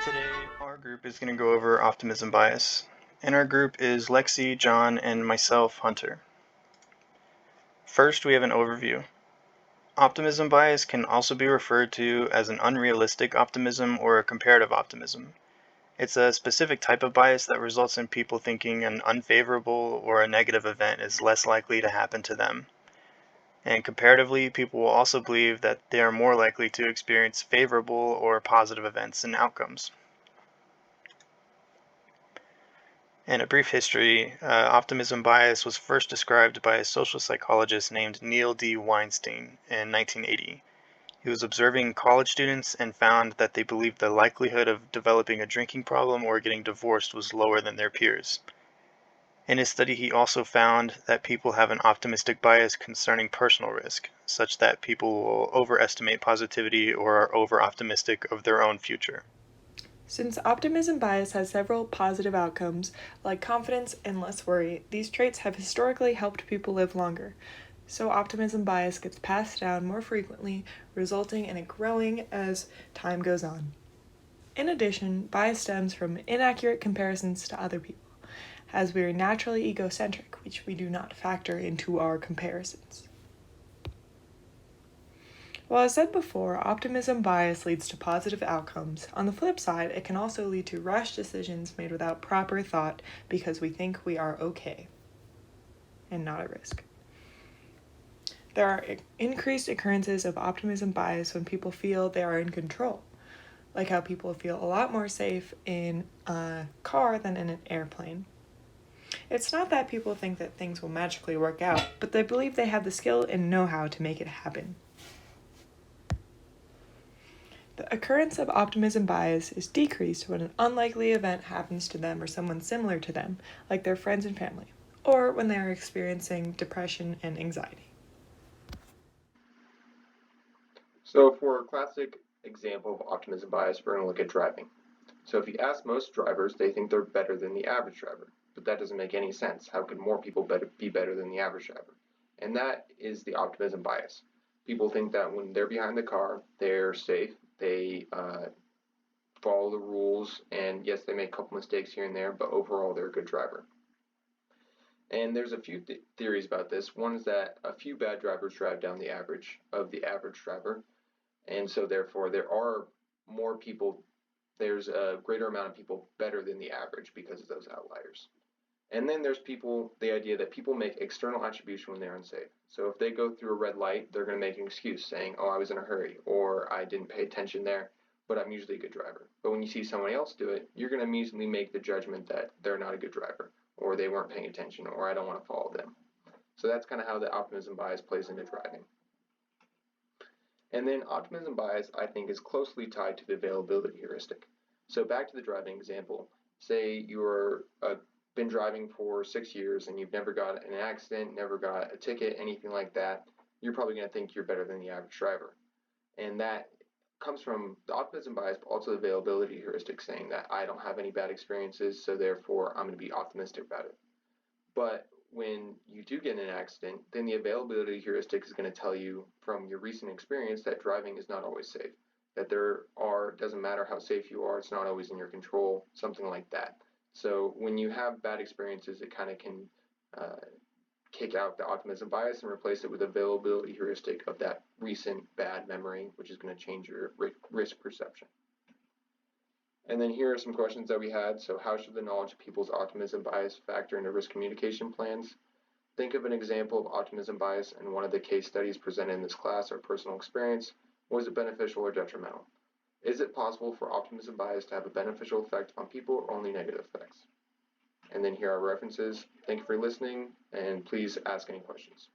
Today, our group is going to go over optimism bias. In our group is Lexi, John, and myself, Hunter. First, we have an overview. Optimism bias can also be referred to as an unrealistic optimism or a comparative optimism. It's a specific type of bias that results in people thinking an unfavorable or a negative event is less likely to happen to them. And comparatively, people will also believe that they are more likely to experience favorable or positive events and outcomes. In a brief history, optimism bias was first described by a social psychologist named Neil D. Weinstein in 1980. He was observing college students and found that they believed the likelihood of developing a drinking problem or getting divorced was lower than their peers. In his study, he also found that people have an optimistic bias concerning personal risk, such that people will overestimate positivity or are over-optimistic of their own future. Since optimism bias has several positive outcomes, like confidence and less worry, these traits have historically helped people live longer. So, optimism bias gets passed down more frequently, resulting in it growing as time goes on. In addition, bias stems from inaccurate comparisons to other people, as we are naturally egocentric, which we do not factor into our comparisons. While I said before, optimism bias leads to positive outcomes, on the flip side, it can also lead to rash decisions made without proper thought because we think we are okay and not at risk. There are increased occurrences of optimism bias when people feel they are in control, like how people feel a lot more safe in a car than in an airplane. It's not that people think that things will magically work out, but they believe they have the skill and know how to make it happen. The occurrence of optimism bias is decreased when an unlikely event happens to them or someone similar to them, like their friends and family, or when they are experiencing depression and anxiety. So for a classic example of optimism bias, we're going to look at driving. So if you ask most drivers, they think they're better than the average driver. But that doesn't make any sense. How could more people be better than the average driver? And that is the optimism bias. People think that when they're behind the car, they're safe, they follow the rules, and yes, they make a couple mistakes here and there, but overall they're a good driver. And there's a few theories about this. One is that a few bad drivers drive down the average of the average driver, and so therefore there are more people, there's a greater amount of people better than the average because of those outliers. And then there's the idea that people make external attribution when they're unsafe. So if they go through a red light, they're going to make an excuse saying, oh, I was in a hurry, or I didn't pay attention there, but I'm usually a good driver. But when you see somebody else do it, you're going to immediately make the judgment that they're not a good driver, or they weren't paying attention, or I don't want to follow them. So that's kind of how the optimism bias plays into driving. And then optimism bias, I think, is closely tied to the availability heuristic. So back to the driving example, say you're been driving for 6 years and you've never got in an accident, never got a ticket, anything like that, you're probably going to think you're better than the average driver. And that comes from the optimism bias, but also the availability heuristic saying that I don't have any bad experiences, so therefore I'm going to be optimistic about it. But when you do get in an accident, then the availability heuristic is going to tell you from your recent experience that driving is not always safe. That doesn't matter how safe you are, it's not always in your control, something like that. So when you have bad experiences, it kind of can kick out the optimism bias and replace it with availability heuristic of that recent bad memory, which is going to change your risk perception. And then here are some questions that we had. So how should the knowledge of people's optimism bias factor into risk communication plans? Think of an example of optimism bias in one of the case studies presented in this class or personal experience. Was it beneficial or detrimental? Is it possible for optimism bias to have a beneficial effect on people or only negative effects? And then here are references. Thank you for listening, and please ask any questions.